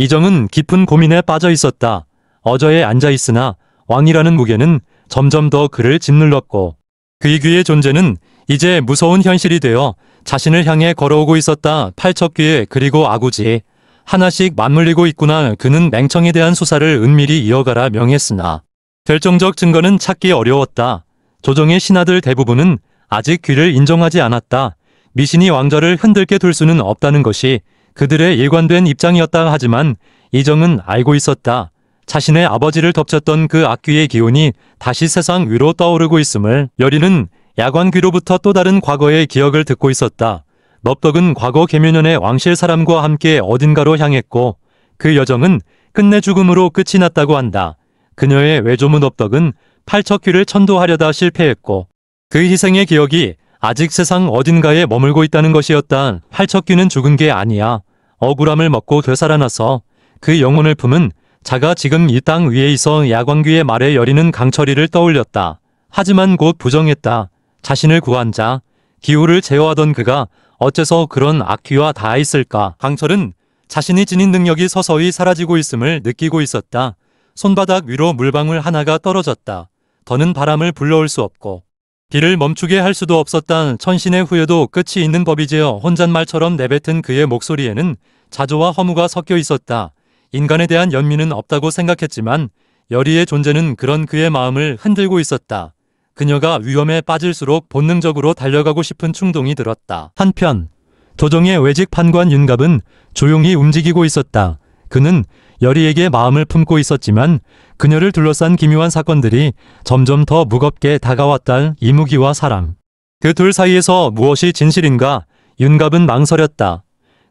이정은 깊은 고민에 빠져 있었다. 어저에 앉아 있으나 왕이라는 무게는 점점 더 그를 짓눌렀고 그의 귀의 존재는 이제 무서운 현실이 되어 자신을 향해 걸어오고 있었다. 팔척귀에 그리고 아구지 하나씩 맞물리고 있구나. 그는 맹청에 대한 수사를 은밀히 이어가라 명했으나 결정적 증거는 찾기 어려웠다. 조정의 신하들 대부분은 아직 귀를 인정하지 않았다. 미신이 왕좌를 흔들게 둘 수는 없다는 것이 그들의 일관된 입장이었다. 하지만 이정은 알고 있었다. 자신의 아버지를 덮쳤던 그 악귀의 기운이 다시 세상 위로 떠오르고 있음을. 여리는 야관귀로부터 또 다른 과거의 기억을 듣고 있었다. 넙덕은 과거 계묘년의 왕실 사람과 함께 어딘가로 향했고 그 여정은 끝내 죽음으로 끝이 났다고 한다. 그녀의 외조무 넙덕은 팔척귀를 천도하려다 실패했고 그 희생의 기억이 아직 세상 어딘가에 머물고 있다는 것이었다. 팔척귀는 죽은 게 아니야. 억울함을 먹고 되살아나서 그 영혼을 품은 자가 지금 이 땅 위에 있어. 야광귀의 말에 여리는 강철이를 떠올렸다. 하지만 곧 부정했다. 자신을 구한 자, 기후를 제어하던 그가 어째서 그런 악귀와 닿아 있을까. 강철은 자신이 지닌 능력이 서서히 사라지고 있음을 느끼고 있었다. 손바닥 위로 물방울 하나가 떨어졌다. 더는 바람을 불러올 수 없고 비를 멈추게 할 수도 없었다. 천신의 후회도 끝이 있는 법이지요. 혼잣말처럼 내뱉은 그의 목소리에는 자조와 허무가 섞여 있었다. 인간에 대한 연민은 없다고 생각했지만 여리의 존재는 그런 그의 마음을 흔들고 있었다. 그녀가 위험에 빠질수록 본능적으로 달려가고 싶은 충동이 들었다. 한편 조정의 외직 판관 윤갑은 조용히 움직이고 있었다. 그는 여리에게 마음을 품고 있었지만 그녀를 둘러싼 기묘한 사건들이 점점 더 무겁게 다가왔다. 이무기와 사랑. 그 둘 사이에서 무엇이 진실인가? 윤갑은 망설였다.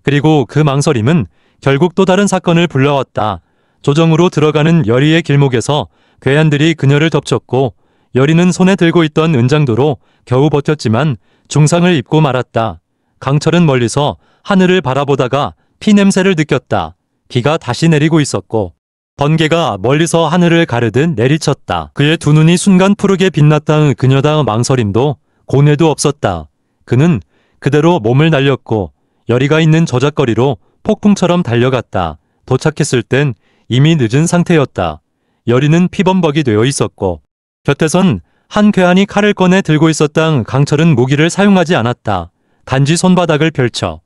그리고 그 망설임은 결국 또 다른 사건을 불러왔다. 조정으로 들어가는 여리의 길목에서 괴한들이 그녀를 덮쳤고 여리는 손에 들고 있던 은장도로 겨우 버텼지만 중상을 입고 말았다. 강철은 멀리서 하늘을 바라보다가 피냄새를 느꼈다. 비가 다시 내리고 있었고 번개가 멀리서 하늘을 가르듯 내리쳤다. 그의 두 눈이 순간 푸르게 빛났다. 그녀다 망설임도 고뇌도 없었다. 그는 그대로 몸을 날렸고 여리가 있는 저잣거리로 폭풍처럼 달려갔다. 도착했을 땐 이미 늦은 상태였다. 여리는 피범벅이 되어 있었고 곁에선 한 괴한이 칼을 꺼내 들고 있었다. 강철은 무기를 사용하지 않았다. 단지 손바닥을 펼쳐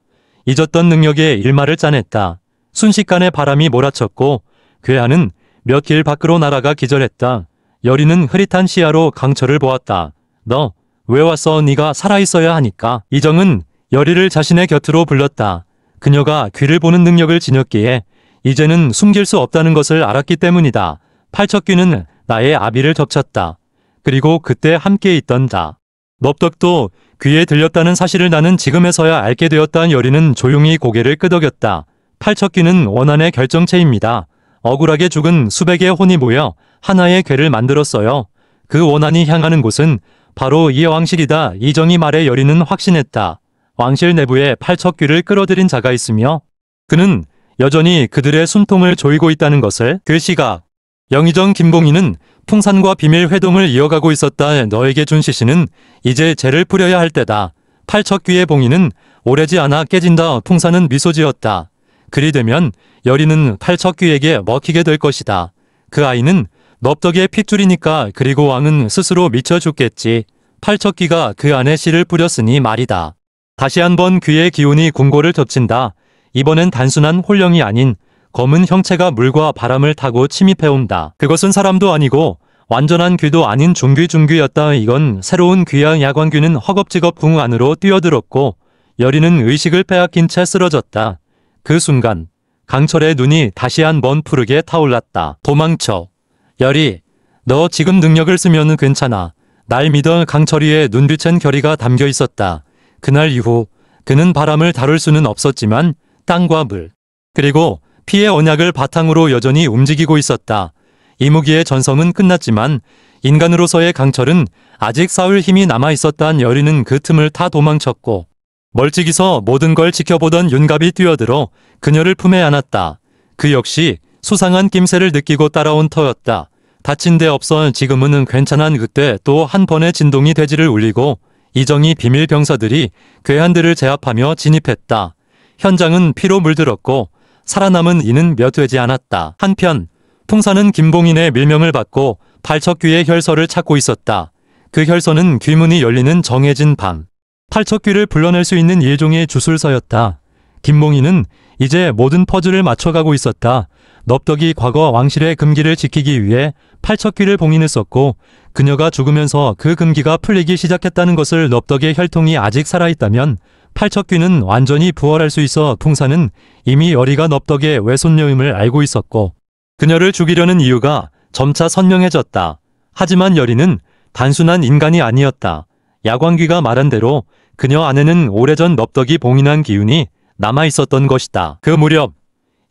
잊었던 능력에 일말을 짜냈다. 순식간에 바람이 몰아쳤고 괴한은 몇 길 밖으로 날아가 기절했다. 여리는 흐릿한 시야로 강철을 보았다. 너 왜 왔어? 네가 살아있어야 하니까. 이정은 여리를 자신의 곁으로 불렀다. 그녀가 귀를 보는 능력을 지녔기에 이제는 숨길 수 없다는 것을 알았기 때문이다. 팔척귀는 나의 아비를 덮쳤다. 그리고 그때 함께 있던 자 넙덕도 귀에 들렸다는 사실을 나는 지금에서야 알게 되었다. 여리는 조용히 고개를 끄덕였다. 팔척귀는 원한의 결정체입니다. 억울하게 죽은 수백의 혼이 모여 하나의 괴를 만들었어요. 그 원한이 향하는 곳은 바로 이 왕실이다. 이정이 말에 여리는 확신했다. 왕실 내부에 팔척귀를 끌어들인 자가 있으며 그는 여전히 그들의 숨통을 조이고 있다는 것을. 그 시각 영의정 김공희는 풍산과 비밀 회동을 이어가고 있었다. 너에게 준 시신은 이제 죄를 풀어야 할 때다. 팔척귀의 봉인은 오래지 않아 깨진다. 풍산은 미소 지었다. 그리 되면 여리는 팔척귀에게 먹히게 될 것이다. 그 아이는 넙덕의 핏줄이니까. 그리고 왕은 스스로 미쳐 죽겠지. 팔척귀가 그 안에 씨를 뿌렸으니 말이다. 다시 한번 귀의 기운이 궁궐을 덮친다. 이번엔 단순한 홀령이 아닌 검은 형체가 물과 바람을 타고 침입해온다. 그것은 사람도 아니고 완전한 귀도 아닌 중귀였다. 이건 새로운 귀야. 야광귀는 허겁지겁 궁 안으로 뛰어들었고 여리는 의식을 빼앗긴 채 쓰러졌다. 그 순간 강철의 눈이 다시 한번 푸르게 타올랐다. 도망쳐. 여리, 너 지금 능력을 쓰면 괜찮아. 날 믿어. 강철이의 눈빛엔 결의가 담겨 있었다. 그날 이후 그는 바람을 다룰 수는 없었지만 땅과 물 그리고 피의 언약을 바탕으로 여전히 움직이고 있었다. 이무기의 전성은 끝났지만 인간으로서의 강철은 아직 싸울 힘이 남아있었단. 여리는 그 틈을 타 도망쳤고 멀찍이서 모든 걸 지켜보던 윤갑이 뛰어들어 그녀를 품에 안았다. 그 역시 수상한 낌새를 느끼고 따라온 터였다. 다친 데 없어. 지금은 괜찮아. 그때 또 한 번의 진동이 대지를 울리고 이정이 비밀 병사들이 괴한들을 제압하며 진입했다. 현장은 피로 물들었고 살아남은 이는 몇 되지 않았다. 한편 풍사는 김봉인의 밀명을 받고 팔척귀의 혈서를 찾고 있었다. 그 혈서는 귀문이 열리는 정해진 밤. 팔척귀를 불러낼 수 있는 일종의 주술서였다. 김봉인은 이제 모든 퍼즐을 맞춰가고 있었다. 넙덕이 과거 왕실의 금기를 지키기 위해 팔척귀를 봉인했었고 그녀가 죽으면서 그 금기가 풀리기 시작했다는 것을 넙덕의 혈통이 아직 살아있다면 팔척귀는 완전히 부활할 수 있어 풍사는 이미 여리가 넙덕의 외손녀임을 알고 있었고 그녀를 죽이려는 이유가 점차 선명해졌다. 하지만 여리는 단순한 인간이 아니었다. 야광귀가 말한 대로 그녀 안에는 오래전 넙덕이 봉인한 기운이 남아있었던 것이다. 그 무렵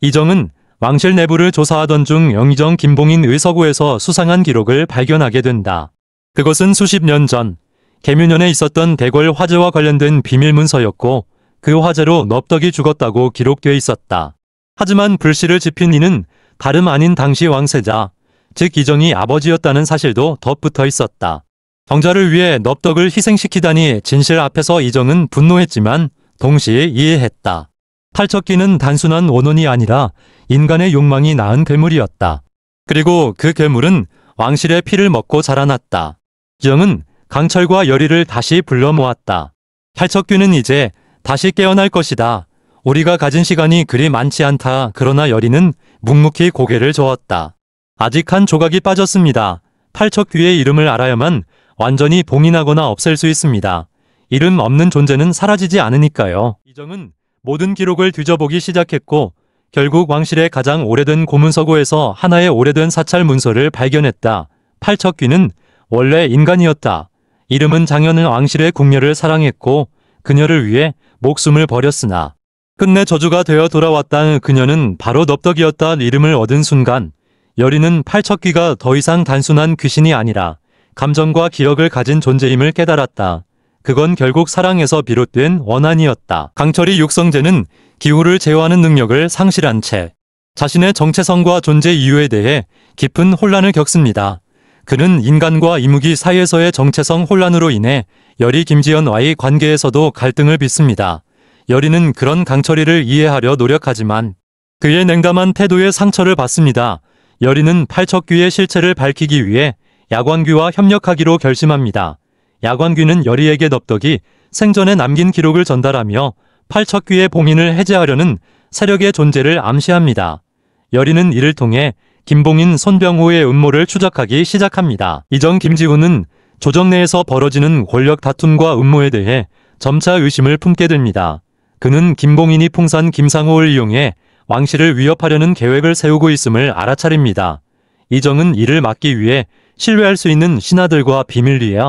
이정은 왕실 내부를 조사하던 중 영의정 김봉인 의서구에서 수상한 기록을 발견하게 된다. 그것은 수십 년 전 계묘년에 있었던 대궐 화재와 관련된 비밀문서였고 그 화재로 넙덕이 죽었다고 기록되어 있었다. 하지만 불씨를 지핀 이는 다름 아닌 당시 왕세자, 즉 이정이 아버지였다는 사실도 덧붙어 있었다. 정자를 위해 넙덕을 희생시키다니 진실 앞에서 이정은 분노했지만 동시에 이해했다. 팔척귀는 단순한 원혼이 아니라 인간의 욕망이 낳은 괴물이었다. 그리고 그 괴물은 왕실의 피를 먹고 자라났다. 이정은 강철과 여리를 다시 불러 모았다. 팔척귀는 이제 다시 깨어날 것이다. 우리가 가진 시간이 그리 많지 않다. 그러나 여리는 묵묵히 고개를 저었다. 아직 한 조각이 빠졌습니다. 팔척귀의 이름을 알아야만 완전히 봉인하거나 없앨 수 있습니다. 이름 없는 존재는 사라지지 않으니까요. 이정은 모든 기록을 뒤져보기 시작했고 결국 왕실의 가장 오래된 고문서고에서 하나의 오래된 사찰 문서를 발견했다. 팔척귀는 원래 인간이었다. 이름은 장현은 왕실의 궁녀를 사랑했고 그녀를 위해 목숨을 버렸으나 끝내 저주가 되어 돌아왔다는 그녀는 바로 넙덕이었다. 이름을 얻은 순간 여리는 팔척귀가 더 이상 단순한 귀신이 아니라 감정과 기억을 가진 존재임을 깨달았다. 그건 결국 사랑에서 비롯된 원한이었다. 강철이 육성재는 기후를 제어하는 능력을 상실한 채 자신의 정체성과 존재 이유에 대해 깊은 혼란을 겪습니다. 그는 인간과 이무기 사이에서의 정체성 혼란으로 인해 여리 김지연와의 관계에서도 갈등을 빚습니다. 여리는 그런 강철이를 이해하려 노력하지만 그의 냉담한 태도에 상처를 받습니다. 여리는 팔척귀의 실체를 밝히기 위해 야광귀와 협력하기로 결심합니다. 야광귀는 여리에게 넙덕이 생전에 남긴 기록을 전달하며 팔척귀의 봉인을 해제하려는 세력의 존재를 암시합니다. 여리는 이를 통해 김봉인 손병호의 음모를 추적하기 시작합니다. 이정 김지훈은 조정 내에서 벌어지는 권력 다툼과 음모에 대해 점차 의심을 품게 됩니다. 그는 김봉인이 풍산 김상호를 이용해 왕실을 위협하려는 계획을 세우고 있음을 알아차립니다. 이정은 이를 막기 위해 신뢰할 수 있는 신하들과 비밀리에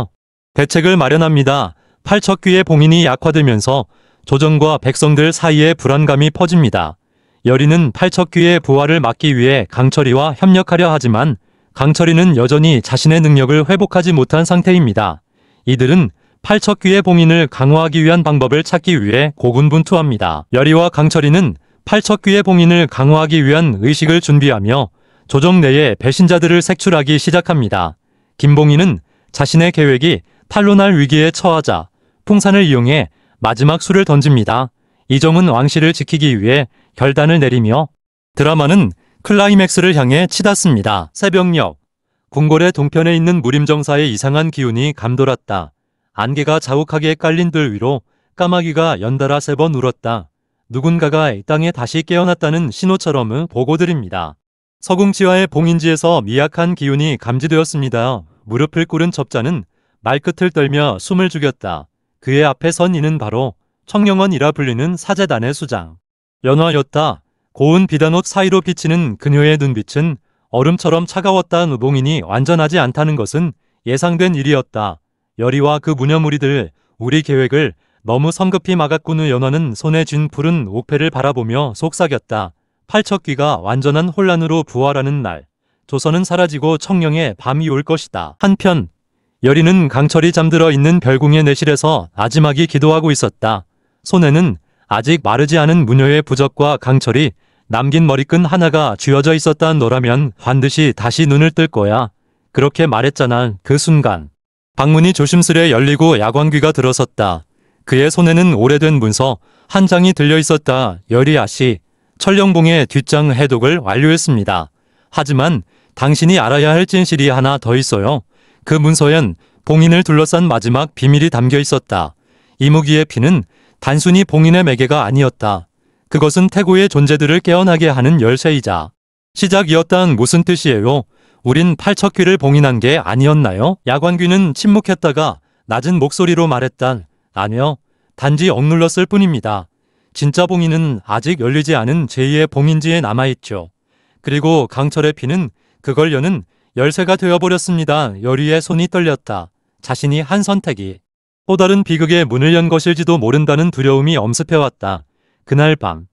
대책을 마련합니다. 팔척귀의 봉인이 약화되면서 조정과 백성들 사이에 불안감이 퍼집니다. 여리는 팔척귀의 부활을 막기 위해 강철이와 협력하려 하지만 강철이는 여전히 자신의 능력을 회복하지 못한 상태입니다. 이들은 팔척귀의 봉인을 강화하기 위한 방법을 찾기 위해 고군분투합니다. 여리와 강철이는 팔척귀의 봉인을 강화하기 위한 의식을 준비하며 조정 내에 배신자들을 색출하기 시작합니다. 김봉인은 자신의 계획이 탄로날 위기에 처하자 풍산을 이용해 마지막 수를 던집니다. 이정은 왕실을 지키기 위해 결단을 내리며 드라마는 클라이맥스를 향해 치닫습니다. 새벽녘 궁궐의 동편에 있는 무림정사의 이상한 기운이 감돌았다. 안개가 자욱하게 깔린 들 위로 까마귀가 연달아 3번 울었다. 누군가가 이 땅에 다시 깨어났다는 신호처럼 보고드립니다. 서궁치와의 봉인지에서 미약한 기운이 감지되었습니다. 무릎을 꿇은 접자는 말끝을 떨며 숨을 죽였다. 그의 앞에 선 이는 바로 청령원이라 불리는 사제단의 수장. 연화였다. 고운 비단옷 사이로 비치는 그녀의 눈빛은 얼음처럼 차가웠다. 봉인이 완전하지 않다는 것은 예상된 일이었다. 여리와 그 무녀무리들, 우리 계획을 너무 성급히 막았군. 연화는 손에 쥔 푸른 옥패를 바라보며 속삭였다. 팔척귀가 완전한 혼란으로 부활하는 날, 조선은 사라지고 청령의 밤이 올 것이다. 한편 여리는 강철이 잠들어 있는 별궁의 내실에서 나지막이 기도하고 있었다. 손에는 아직 마르지 않은 무녀의 부적과 강철이 남긴 머리끈 하나가 쥐어져 있었다. 너라면 반드시 다시 눈을 뜰 거야. 그렇게 말했잖아. 그 순간 방문이 조심스레 열리고 야광귀가 들어섰다. 그의 손에는 오래된 문서 한 장이 들려 있었다. 여리 아씨, 철령봉의 뒷장 해독을 완료했습니다. 하지만 당신이 알아야 할 진실이 하나 더 있어요. 그 문서엔 봉인을 둘러싼 마지막 비밀이 담겨 있었다. 이무기의 피는 단순히 봉인의 매개가 아니었다. 그것은 태고의 존재들을 깨어나게 하는 열쇠이자 시작이었다는 무슨 뜻이에요? 우린 팔척귀를 봉인한 게 아니었나요? 야관귀는 침묵했다가 낮은 목소리로 말했다. 아니요. 단지 억눌렀을 뿐입니다. 진짜 봉인은 아직 열리지 않은 제2의 봉인지에 남아있죠. 그리고 강철의 피는 그걸 여는 열쇠가 되어버렸습니다. 여리의 손이 떨렸다. 자신이 한 선택이 또 다른 비극의 문을 연 것일지도 모른다는 두려움이 엄습해왔다. 그날 밤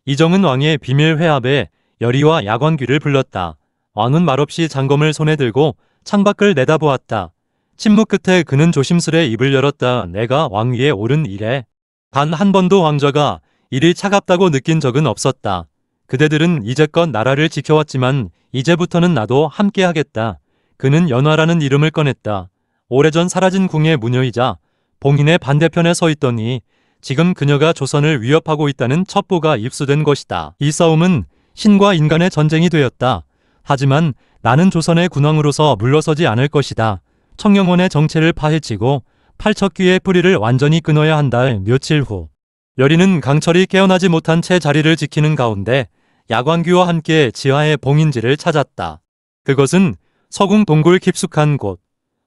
이정은 왕의 비밀 회합에 여리와 야관귀를 불렀다. 왕은 말없이 장검을 손에 들고 창밖을 내다보았다. 침묵 끝에 그는 조심스레 입을 열었다. 내가 왕 위에 오른 이래 단 한 번도 왕좌가 이리 차갑다고 느낀 적은 없었다. 그대들은 이제껏 나라를 지켜왔지만 이제부터는 나도 함께하겠다. 그는 연화라는 이름을 꺼냈다. 오래전 사라진 궁의 무녀이자 봉인의 반대편에 서 있더니 지금 그녀가 조선을 위협하고 있다는 첩보가 입수된 것이다. 이 싸움은 신과 인간의 전쟁이 되었다. 하지만 나는 조선의 군왕으로서 물러서지 않을 것이다. 청영원의 정체를 파헤치고 팔척귀의 뿌리를 완전히 끊어야 한다. 며칠 후 여리는 강철이 깨어나지 못한 채 자리를 지키는 가운데 야관귀와 함께 지하의 봉인지를 찾았다. 그것은 서궁 동굴 깊숙한 곳.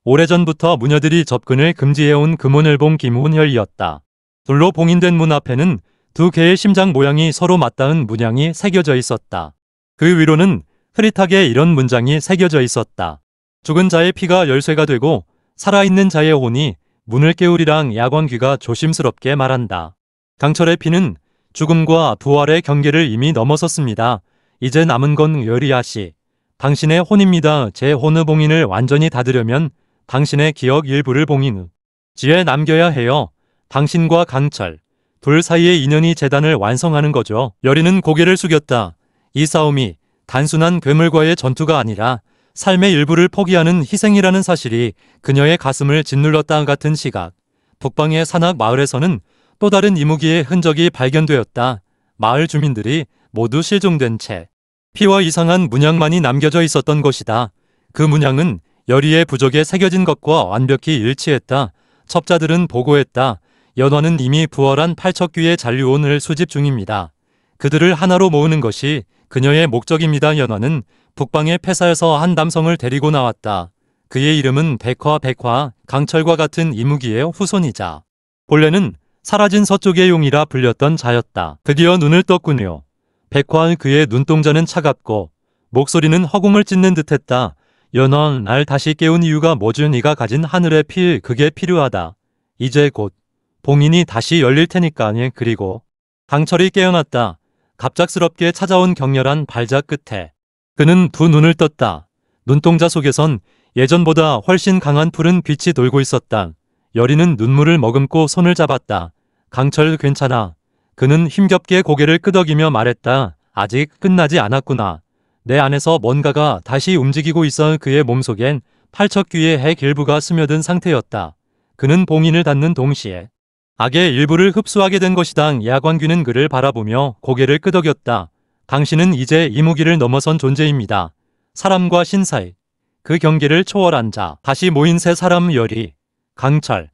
오래전부터 무녀들이 접근을 금지해온 금혼을봉 김혼혈이었다. 돌로 봉인된 문 앞에는 두 개의 심장 모양이 서로 맞닿은 문양이 새겨져 있었다. 그 위로는 흐릿하게 이런 문장이 새겨져 있었다. 죽은 자의 피가 열쇠가 되고 살아있는 자의 혼이 문을 깨우리랑 야관귀가 조심스럽게 말한다. 강철의 피는 죽음과 부활의 경계를 이미 넘어섰습니다. 이제 남은 건 여리아씨. 당신의 혼입니다. 제 혼의 봉인을 완전히 닫으려면 당신의 기억 일부를 봉인 지에 남겨야 해요. 당신과 강철, 둘 사이의 인연이 재단을 완성하는 거죠. 여리는 고개를 숙였다. 이 싸움이 단순한 괴물과의 전투가 아니라 삶의 일부를 포기하는 희생이라는 사실이 그녀의 가슴을 짓눌렀다 같은 시각. 북방의 산악 마을에서는 또 다른 이무기의 흔적이 발견되었다. 마을 주민들이 모두 실종된 채 피와 이상한 문양만이 남겨져 있었던 것이다. 그 문양은 여리의 부적에 새겨진 것과 완벽히 일치했다. 첩자들은 보고했다. 연화는 이미 부활한 팔척귀의 잔류온을 수집 중입니다. 그들을 하나로 모으는 것이 그녀의 목적입니다. 연화는 북방의 폐사에서 한 남성을 데리고 나왔다. 그의 이름은 백화, 강철과 같은 이무기의 후손이자 본래는 사라진 서쪽의 용이라 불렸던 자였다. 드디어 눈을 떴군요. 백화한 그의 눈동자는 차갑고 목소리는 허공을 찢는 듯했다. 연화, 날 다시 깨운 이유가 뭐죠? 네가 가진 하늘의 피, 그게 필요하다. 이제 곧 봉인이 다시 열릴 테니까. 그리고 강철이 깨어났다. 갑작스럽게 찾아온 격렬한 발작 끝에 그는 두 눈을 떴다. 눈동자 속에선 예전보다 훨씬 강한 푸른 빛이 돌고 있었다. 여리는 눈물을 머금고 손을 잡았다. 강철 괜찮아. 그는 힘겹게 고개를 끄덕이며 말했다. 아직 끝나지 않았구나. 내 안에서 뭔가가 다시 움직이고 있어. 그의 몸속엔 팔척귀의 핵 일부가 스며든 상태였다. 그는 봉인을 닫는 동시에 악의 일부를 흡수하게 된 것이다. 야관귀는 그를 바라보며 고개를 끄덕였다. 당신은 이제 이무기를 넘어선 존재입니다. 사람과 신 사이 그 경계를 초월한 자. 다시 모인 세 사람 여리, 강철,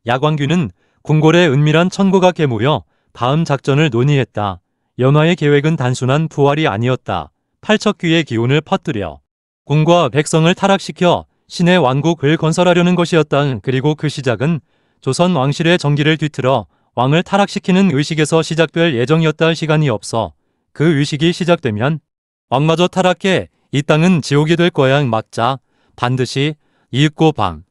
야관귀는 궁궐의 은밀한 천고각에 모여 다음 작전을 논의했다. 연화의 계획은 단순한 부활이 아니었다. 팔척귀의 기운을 퍼뜨려 궁과 백성을 타락시켜 신의 왕국을 건설하려는 것이었다. 그리고 그 시작은 조선 왕실의 정기를 뒤틀어 왕을 타락시키는 의식에서 시작될 예정이었다. 시간이 없어. 그 의식이 시작되면 왕마저 타락해 이 땅은 지옥이 될 거야. 막자 반드시 이윽고 밤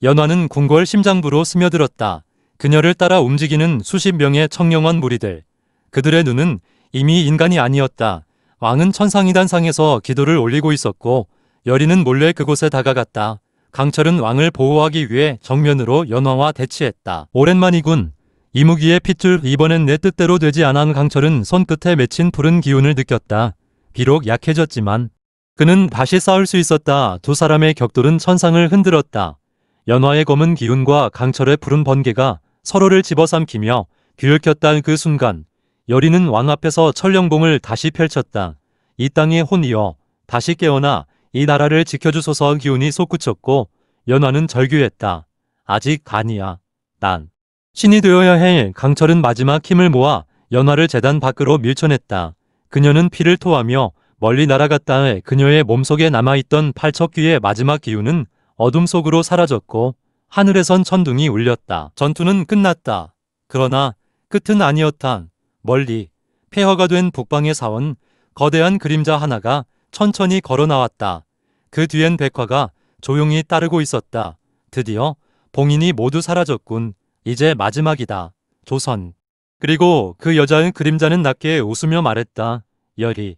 연화는 궁궐 심장부로 스며들었다. 그녀를 따라 움직이는 수십 명의 청령원 무리들. 그들의 눈은 이미 인간이 아니었다. 왕은 천상이단상에서 기도를 올리고 있었고 여리는 몰래 그곳에 다가갔다. 강철은 왕을 보호하기 위해 정면으로 연화와 대치했다. 오랜만이군. 이무기의 핏줄, 이번엔 내 뜻대로 되지 않아. 강철은 손끝에 맺힌 푸른 기운을 느꼈다. 비록 약해졌지만 그는 다시 싸울 수 있었다. 두 사람의 격돌은 천상을 흔들었다. 연화의 검은 기운과 강철의 푸른 번개가 서로를 집어삼키며 뒤엉켰다. 그 순간 여리는 왕 앞에서 천령봉을 다시 펼쳤다. 이 땅의 혼이여 다시 깨어나 이 나라를 지켜주소서. 기운이 솟구쳤고 연화는 절규했다. 아직 아니야. 난 신이 되어야 해. 강철은 마지막 힘을 모아 연화를 제단 밖으로 밀쳐냈다. 그녀는 피를 토하며 멀리 날아갔다. 그녀의 몸속에 남아있던 팔척귀의 마지막 기운은 어둠 속으로 사라졌고 하늘에선 천둥이 울렸다. 전투는 끝났다. 그러나 끝은 아니었다. 멀리 폐허가 된 북방의 사원 거대한 그림자 하나가 천천히 걸어 나왔다. 그 뒤엔 백화가 조용히 따르고 있었다. 드디어 봉인이 모두 사라졌군. 이제 마지막이다. 조선. 그리고 그 여자의 그림자는 낮게 웃으며 말했다. 여리.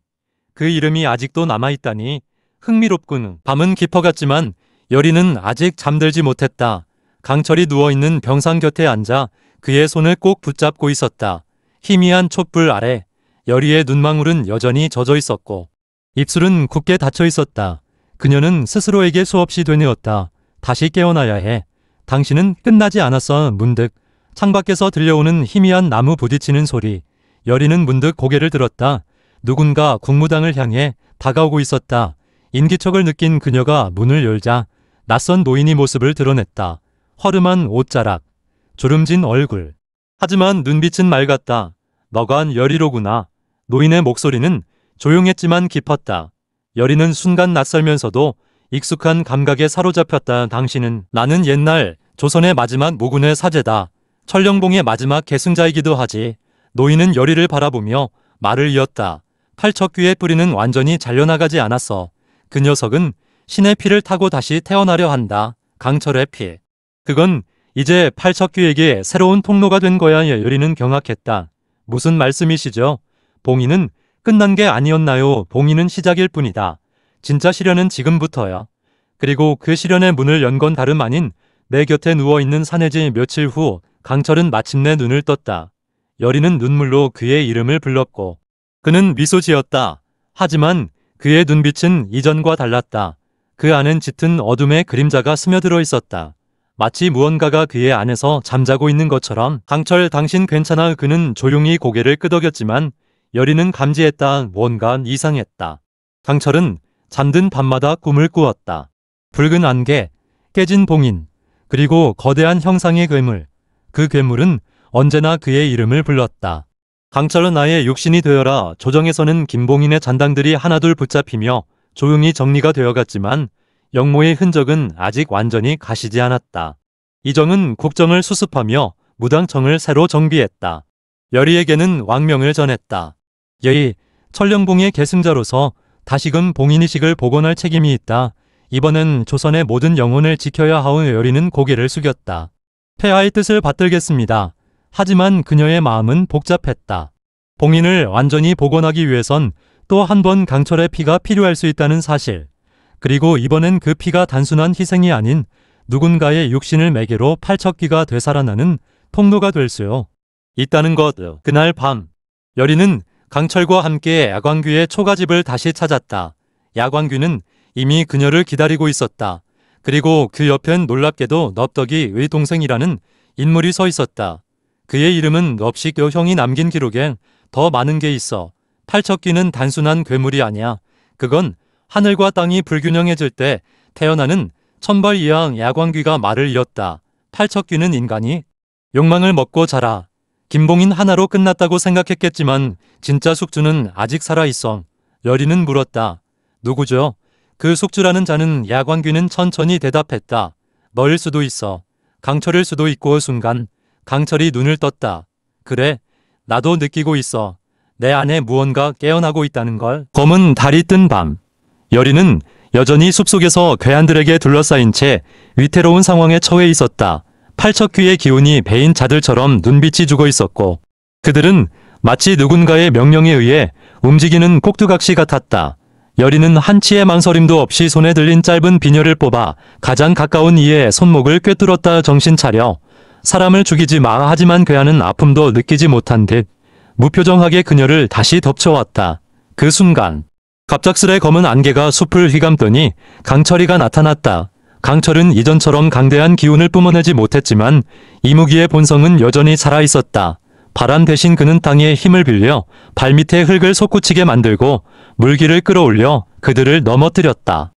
그 이름이 아직도 남아있다니 흥미롭군. 밤은 깊어갔지만 여리는 아직 잠들지 못했다. 강철이 누워있는 병상 곁에 앉아 그의 손을 꼭 붙잡고 있었다. 희미한 촛불 아래 여리의 눈망울은 여전히 젖어 있었고 입술은 굳게 닫혀 있었다. 그녀는 스스로에게 수없이 되뇌었다. 다시 깨어나야 해. 당신은 끝나지 않았어. 문득 창밖에서 들려오는 희미한 나무 부딪히는 소리. 여리는 문득 고개를 들었다. 누군가 국무당을 향해 다가오고 있었다. 인기척을 느낀 그녀가 문을 열자 낯선 노인이 모습을 드러냈다. 허름한 옷자락, 주름진 얼굴. 하지만 눈빛은 맑았다. 너가 여리로구나. 노인의 목소리는 조용했지만 깊었다. 여리는 순간 낯설면서도 익숙한 감각에 사로잡혔다. 당신은 나는 옛날 조선의 마지막 모군의 사제다. 천령봉의 마지막 계승자이기도 하지. 노인은 여리를 바라보며 말을 이었다. 팔척귀의 뿌리는 완전히 잘려나가지 않았어. 그 녀석은 신의 피를 타고 다시 태어나려 한다. 강철의 피. 그건 이제 팔척귀에게 새로운 통로가 된 거야. 여리는 경악했다. 무슨 말씀이시죠? 봉인은 끝난 게 아니었나요? 봉인은 시작일 뿐이다. 진짜 시련은 지금부터야. 그리고 그 시련의 문을 연 건 다름 아닌 내 곁에 누워있는 사내지. 며칠 후 강철은 마침내 눈을 떴다. 여리는 눈물로 그의 이름을 불렀고 그는 미소 지었다. 하지만 그의 눈빛은 이전과 달랐다. 그 안엔 짙은 어둠의 그림자가 스며들어 있었다. 마치 무언가가 그의 안에서 잠자고 있는 것처럼. 강철, 당신 괜찮아? 그는 조용히 고개를 끄덕였지만 여리는 감지했다. 뭔가 이상했다. 강철은 잠든 밤마다 꿈을 꾸었다. 붉은 안개, 깨진 봉인, 그리고 거대한 형상의 괴물. 그 괴물은 언제나 그의 이름을 불렀다. 강철은 나의 육신이 되어라. 조정에서는 김봉인의 잔당들이 하나둘 붙잡히며 조용히 정리가 되어갔지만 영모의 흔적은 아직 완전히 가시지 않았다. 이정은 국정을 수습하며 무당청을 새로 정비했다. 여리에게는 왕명을 전했다. 여의, 천령봉의 계승자로서 다시금 봉인의식을 복원할 책임이 있다. 이번엔 조선의 모든 영혼을 지켜야 하오. 여리는 고개를 숙였다. 폐하의 뜻을 받들겠습니다. 하지만 그녀의 마음은 복잡했다. 봉인을 완전히 복원하기 위해선 또 한 번 강철의 피가 필요할 수 있다는 사실. 그리고 이번엔 그 피가 단순한 희생이 아닌 누군가의 육신을 매개로 팔척귀가 되살아나는 통로가 될 수 있다는 것. 그날 밤 여리는 강철과 함께 야광귀의 초가집을 다시 찾았다. 야광귀는 이미 그녀를 기다리고 있었다. 그리고 그 옆엔 놀랍게도 넙덕이의 동생이라는 인물이 서 있었다. 그의 이름은 넙식. 형이 남긴 기록엔 더 많은 게 있어. 팔척귀는 단순한 괴물이 아니야. 그건 하늘과 땅이 불균형해질 때 태어나는 천벌 이하. 야광귀가 말을 이었다. 팔척귀는 인간이 욕망을 먹고 자라. 김봉인 하나로 끝났다고 생각했겠지만 진짜 숙주는 아직 살아있어. 여리는 물었다. 누구죠? 그 숙주라는 자는. 야광귀는 천천히 대답했다. 너일 수도 있어. 강철일 수도 있고. 순간 강철이 눈을 떴다. 그래, 나도 느끼고 있어. 내 안에 무언가 깨어나고 있다는 걸. 검은 달이 뜬 밤. 여리는 여전히 숲속에서 괴한들에게 둘러싸인 채 위태로운 상황에 처해 있었다. 팔척귀의 기운이 배인 자들처럼 눈빛이 죽어 있었고 그들은 마치 누군가의 명령에 의해 움직이는 꼭두각시 같았다. 여리는 한치의 망설임도 없이 손에 들린 짧은 비녀를 뽑아 가장 가까운 이의 손목을 꿰뚫었다. 정신 차려. 사람을 죽이지 마. 하지만 괴한은 아픔도 느끼지 못한 듯 무표정하게 그녀를 다시 덮쳐왔다. 그 순간 갑작스레 검은 안개가 숲을 휘감더니 강철이가 나타났다. 강철은 이전처럼 강대한 기운을 뿜어내지 못했지만 이무기의 본성은 여전히 살아있었다. 바람 대신 그는 땅의 힘을 빌려 발밑에 흙을 솟구치게 만들고 물기를 끌어올려 그들을 넘어뜨렸다.